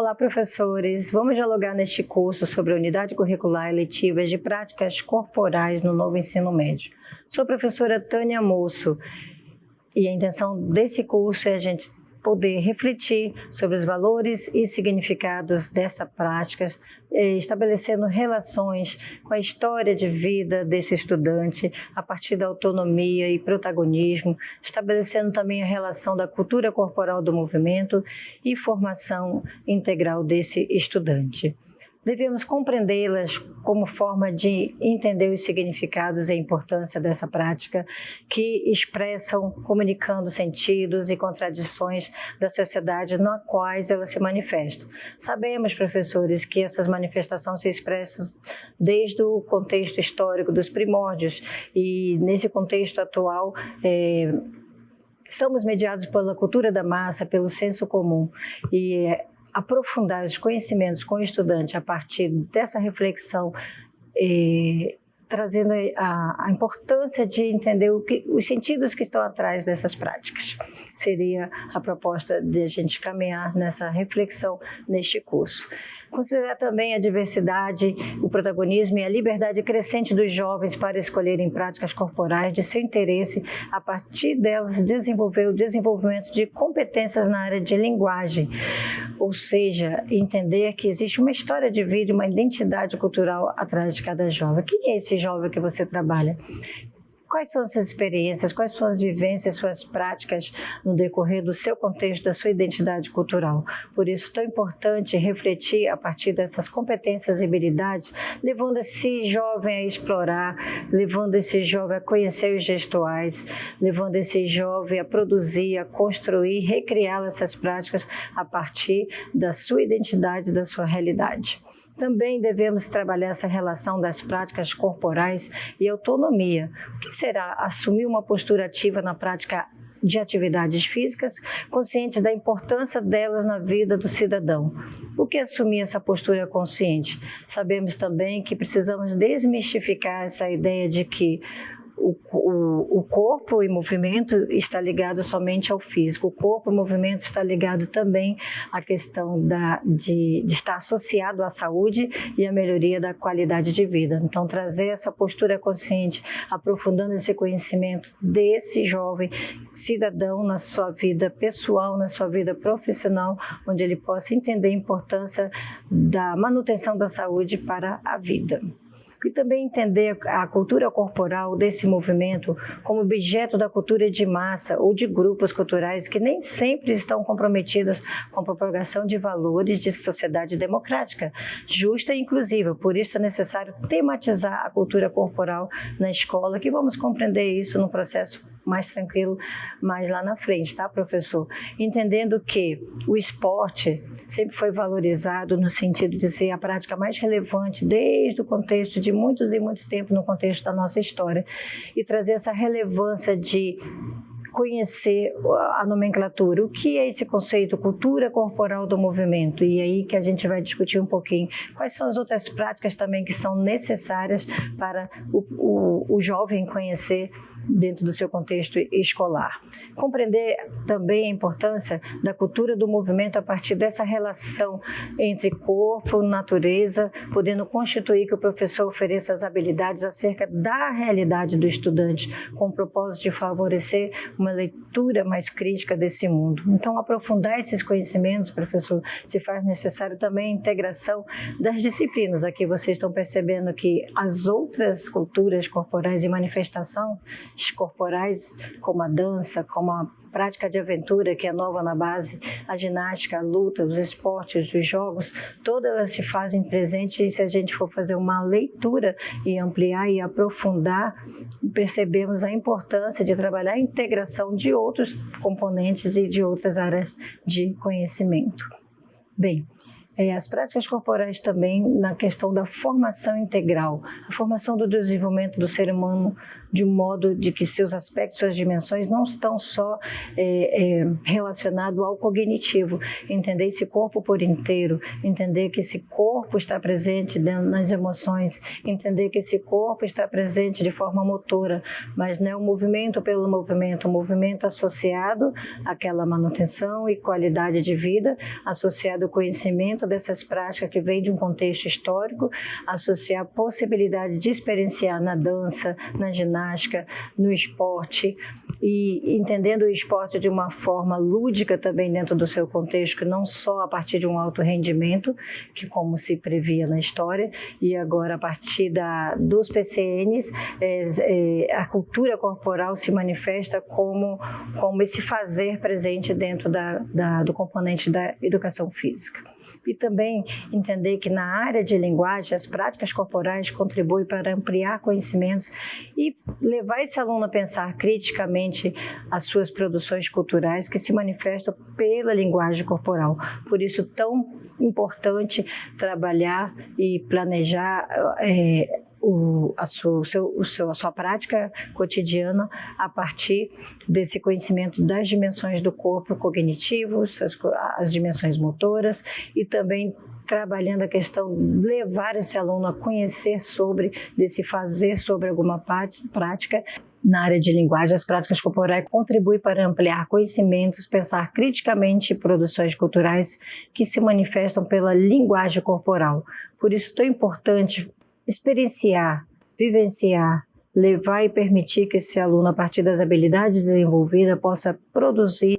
Olá, professores! Vamos dialogar neste curso sobre a unidade curricular eletiva de práticas corporais no novo ensino médio. Sou a professora Tânia Moço e a intenção desse curso é a gente poder refletir sobre os valores e significados dessa prática, estabelecendo relações com a história de vida desse estudante a partir da autonomia e protagonismo, estabelecendo também a relação da cultura corporal do movimento e formação integral desse estudante. Devemos compreendê-las como forma de entender os significados e a importância dessa prática que expressam, comunicando sentidos e contradições da sociedade na quais elas se manifestam. Sabemos, professores, que essas manifestações se expressam desde o contexto histórico dos primórdios e nesse contexto atual somos mediados pela cultura da massa, pelo senso comum e aprofundar os conhecimentos com o estudante a partir dessa reflexão, trazendo a importância de entender os sentidos que estão atrás dessas práticas. Seria a proposta de a gente caminhar nessa reflexão neste curso. Considerar também a diversidade, o protagonismo e a liberdade crescente dos jovens para escolherem práticas corporais de seu interesse, a partir delas desenvolver o desenvolvimento de competências na área de linguagem, ou seja, entender que existe uma história de vida, uma identidade cultural atrás de cada jovem. Quem é esse jovem que você trabalha? Quais são as suas experiências, quais são as vivências, suas práticas no decorrer do seu contexto, da sua identidade cultural? Por isso, é tão importante refletir a partir dessas competências e habilidades, levando esse jovem a explorar, levando esse jovem a conhecer os gestuais, levando esse jovem a produzir, a construir, recriar essas práticas a partir da sua identidade, da sua realidade. Também devemos trabalhar essa relação das práticas corporais e autonomia. O que será assumir uma postura ativa na prática de atividades físicas, conscientes da importância delas na vida do cidadão? O que é assumir essa postura consciente? Sabemos também que precisamos desmistificar essa ideia de que o corpo e movimento está ligado somente ao físico. O corpo e movimento está ligado também à questão de estar associado à saúde e à melhoria da qualidade de vida. Então, trazer essa postura consciente, aprofundando esse conhecimento desse jovem cidadão na sua vida pessoal, na sua vida profissional, onde ele possa entender a importância da manutenção da saúde para a vida. E também entender a cultura corporal desse movimento como objeto da cultura de massa ou de grupos culturais que nem sempre estão comprometidos com a propagação de valores de sociedade democrática, justa e inclusiva. Por isso é necessário tematizar a cultura corporal na escola, que vamos compreender isso no processo mais tranquilo, mais lá na frente, tá, professor? Entendendo que o esporte sempre foi valorizado no sentido de ser a prática mais relevante desde o contexto de muitos e muitos tempos no contexto da nossa história e trazer essa relevância de conhecer a nomenclatura, o que é esse conceito, cultura corporal do movimento, e aí que a gente vai discutir um pouquinho quais são as outras práticas também que são necessárias para o jovem conhecer dentro do seu contexto escolar. Compreender também a importância da cultura do movimento a partir dessa relação entre corpo e natureza, podendo constituir que o professor ofereça as habilidades acerca da realidade do estudante, com o propósito de favorecer uma leitura mais crítica desse mundo. Então, aprofundar esses conhecimentos, professor, se faz necessário também a integração das disciplinas. Aqui vocês estão percebendo que as outras culturas corporais e manifestações corporais, como a dança, como a prática de aventura, que é nova na base, a ginástica, a luta, os esportes, os jogos, todas elas se fazem presentes e se a gente for fazer uma leitura e ampliar e aprofundar, percebemos a importância de trabalhar a integração de outros componentes e de outras áreas de conhecimento. Bem, As práticas corporais também na questão da formação integral, a formação do desenvolvimento do ser humano de um modo de que seus aspectos, suas dimensões não estão só relacionados ao cognitivo, entender esse corpo por inteiro, entender que esse corpo está presente nas emoções, entender que esse corpo está presente de forma motora, mas não é o movimento pelo movimento, o movimento associado àquela manutenção e qualidade de vida, associado ao conhecimento dessas práticas que vem de um contexto histórico, associar a possibilidade de experienciar na dança, na ginástica, no esporte, e entendendo o esporte de uma forma lúdica também dentro do seu contexto, não só a partir de um alto rendimento, que como se previa na história, e agora a partir dos PCNs, a cultura corporal se manifesta como esse fazer presente dentro do componente da educação física. E também entender que na área de linguagem, as práticas corporais contribuem para ampliar conhecimentos e levar esse aluno a pensar criticamente as suas produções culturais que se manifestam pela linguagem corporal. Por isso, tão importante trabalhar e planejar a sua prática cotidiana a partir desse conhecimento das dimensões do corpo cognitivos, as dimensões motoras, e também trabalhando a questão de levar esse aluno a conhecer desse fazer sobre alguma prática. Na área de linguagem, as práticas corporais contribuem para ampliar conhecimentos, pensar criticamente em produções culturais que se manifestam pela linguagem corporal. Por isso, é tão importante experienciar, vivenciar, levar e permitir que esse aluno, a partir das habilidades desenvolvidas, possa produzir,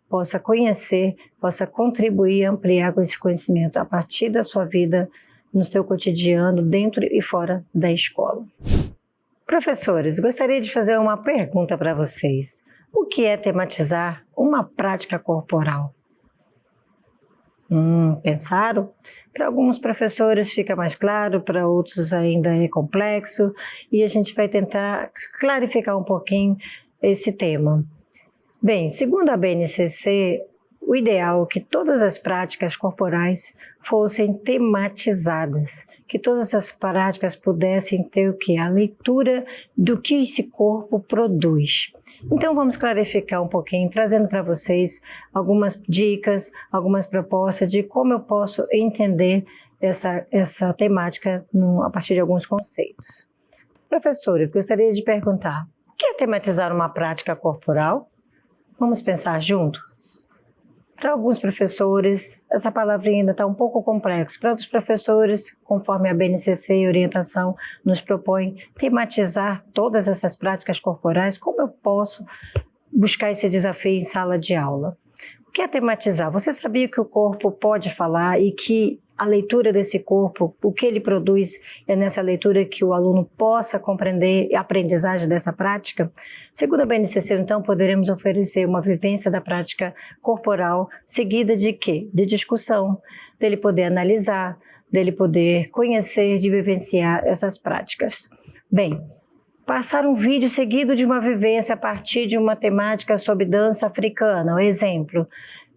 possa conhecer, possa contribuir e ampliar com esse conhecimento a partir da sua vida, no seu cotidiano, dentro e fora da escola. Professores, gostaria de fazer uma pergunta para vocês. O que é tematizar uma prática corporal? Pensaram? Para alguns professores fica mais claro, para outros ainda é complexo, e a gente vai tentar clarificar um pouquinho esse tema. Bem, segundo a BNCC, o ideal é que todas as práticas corporais fossem tematizadas, que todas essas práticas pudessem ter o quê? A leitura do que esse corpo produz. Então vamos clarificar um pouquinho, trazendo para vocês algumas dicas, algumas propostas de como eu posso entender essa temática a partir de alguns conceitos. Professores, gostaria de perguntar, o que é tematizar uma prática corporal? Vamos pensar junto? Para alguns professores, essa palavrinha ainda está um pouco complexa. Para outros professores, conforme a BNCC e orientação nos propõe tematizar todas essas práticas corporais, como eu posso buscar esse desafio em sala de aula? O que é tematizar? Você sabia que o corpo pode falar e que a leitura desse corpo, o que ele produz, é nessa leitura que o aluno possa compreender a aprendizagem dessa prática? Segundo a BNCC, então, poderemos oferecer uma vivência da prática corporal seguida de quê? De discussão, dele poder analisar, dele poder conhecer, de vivenciar essas práticas. Bem, passar um vídeo seguido de uma vivência a partir de uma temática sobre dança africana, exemplo,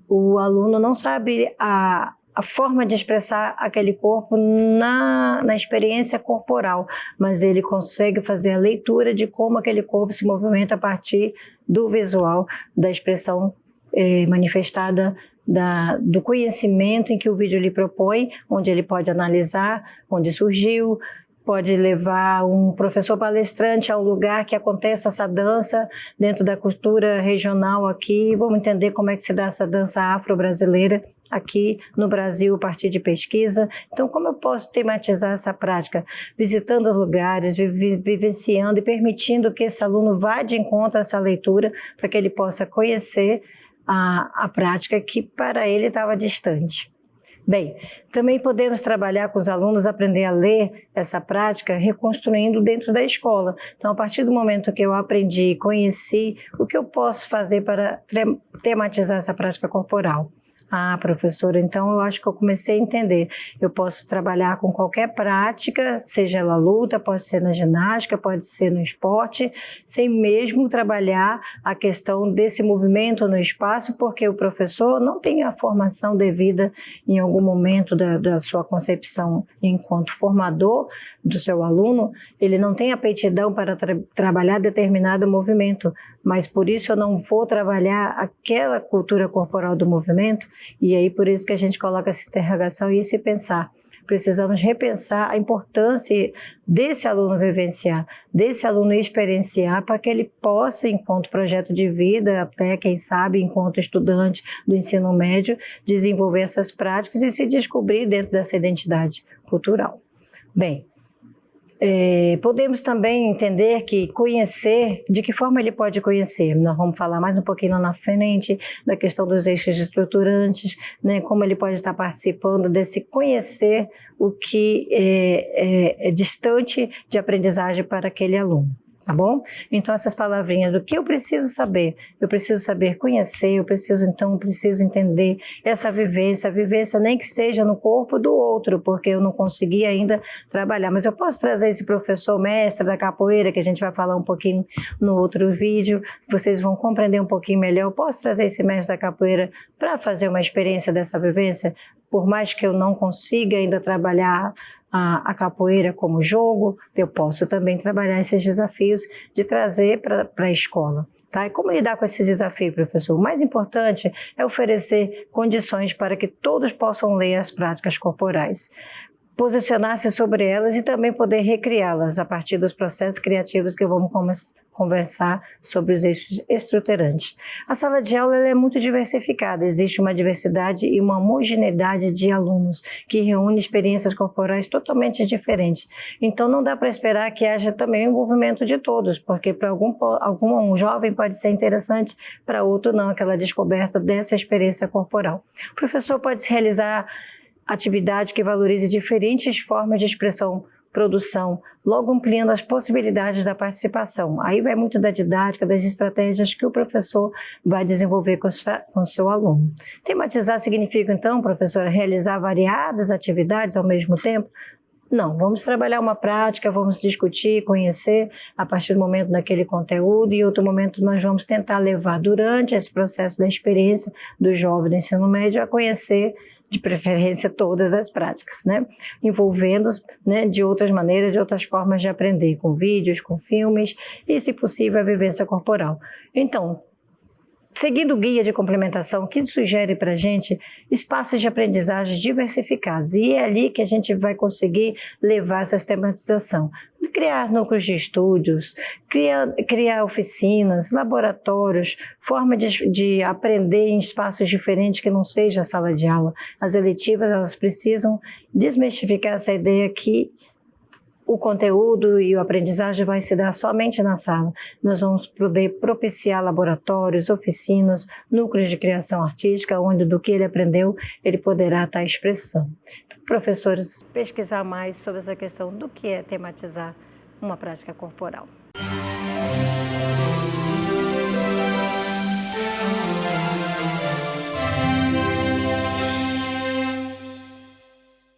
o aluno não sabe a forma de expressar aquele corpo na experiência corporal, mas ele consegue fazer a leitura de como aquele corpo se movimenta a partir do visual, da expressão manifestada, do conhecimento em que o vídeo lhe propõe, onde ele pode analisar, onde surgiu, pode levar um professor palestrante ao lugar que acontece essa dança dentro da cultura regional aqui. Vamos entender como é que se dá essa dança afro-brasileira aqui no Brasil a partir de pesquisa. Então, como eu posso tematizar essa prática? Visitando os lugares, vivenciando e permitindo que esse aluno vá de encontro a essa leitura para que ele possa conhecer a prática que para ele estava distante. Bem, também podemos trabalhar com os alunos, aprender a ler essa prática, reconstruindo dentro da escola. Então, a partir do momento que eu aprendi, conheci, o que eu posso fazer para tematizar essa prática corporal? Ah, professora, então eu acho que eu comecei a entender. Eu posso trabalhar com qualquer prática, seja ela luta, pode ser na ginástica, pode ser no esporte, sem mesmo trabalhar a questão desse movimento no espaço, porque o professor não tem a formação devida em algum momento da sua concepção enquanto formador do seu aluno, ele não tem aptidão para trabalhar determinado movimento, mas por isso eu não vou trabalhar aquela cultura corporal do movimento, e aí por isso que a gente coloca essa interrogação e esse pensar. Precisamos repensar a importância desse aluno vivenciar, desse aluno experienciar, para que ele possa, enquanto projeto de vida, até quem sabe, enquanto estudante do ensino médio, desenvolver essas práticas e se descobrir dentro dessa identidade cultural. Bem, podemos também entender que conhecer, de que forma ele pode conhecer? Nós vamos falar mais um pouquinho lá na frente da questão dos eixos estruturantes, né, como ele pode estar participando desse conhecer o que é distante de aprendizagem para aquele aluno. Tá bom? Então, essas palavrinhas do que eu preciso saber conhecer, eu preciso entender essa vivência, a vivência nem que seja no corpo do outro, porque eu não consegui ainda trabalhar, mas eu posso trazer esse professor mestre da capoeira, que a gente vai falar um pouquinho no outro vídeo, vocês vão compreender um pouquinho melhor, eu posso trazer esse mestre da capoeira para fazer uma experiência dessa vivência, por mais que eu não consiga ainda trabalhar a capoeira como jogo, eu posso também trabalhar esses desafios de trazer para a escola. Tá? E como lidar com esse desafio, professor? O mais importante é oferecer condições para que todos possam ler as práticas corporais, posicionar-se sobre elas e também poder recriá-las a partir dos processos criativos que vamos conversar sobre os eixos estruturantes. A sala de aula é muito diversificada, existe uma diversidade e uma homogeneidade de alunos que reúne experiências corporais totalmente diferentes. Então não dá para esperar que haja também o envolvimento de todos, porque para algum jovem pode ser interessante, para outro não, aquela descoberta dessa experiência corporal. O professor pode se realizar atividade que valorize diferentes formas de expressão, produção, logo ampliando as possibilidades da participação. Aí vai muito da didática, das estratégias que o professor vai desenvolver com o seu aluno. Tematizar significa, então, professora, realizar variadas atividades ao mesmo tempo? Não, vamos trabalhar uma prática, vamos discutir, conhecer a partir do momento daquele conteúdo e em outro momento nós vamos tentar levar durante esse processo da experiência do jovem do ensino médio a conhecer de preferência todas as práticas, né? Envolvendo-os, né, de outras maneiras, de outras formas de aprender, com vídeos, com filmes e, se possível, a vivência corporal. Então, seguindo o guia de complementação, que sugere para a gente espaços de aprendizagem diversificados. E é ali que a gente vai conseguir levar essa sistematização. Criar núcleos de estudos, criar oficinas, laboratórios, forma de aprender em espaços diferentes que não seja a sala de aula. As eletivas, elas precisam desmistificar essa ideia que o conteúdo e o aprendizagem vai se dar somente na sala. Nós vamos poder propiciar laboratórios, oficinas, núcleos de criação artística, onde do que ele aprendeu, ele poderá estar expressando. Professores, pesquisar mais sobre essa questão do que é tematizar uma prática corporal.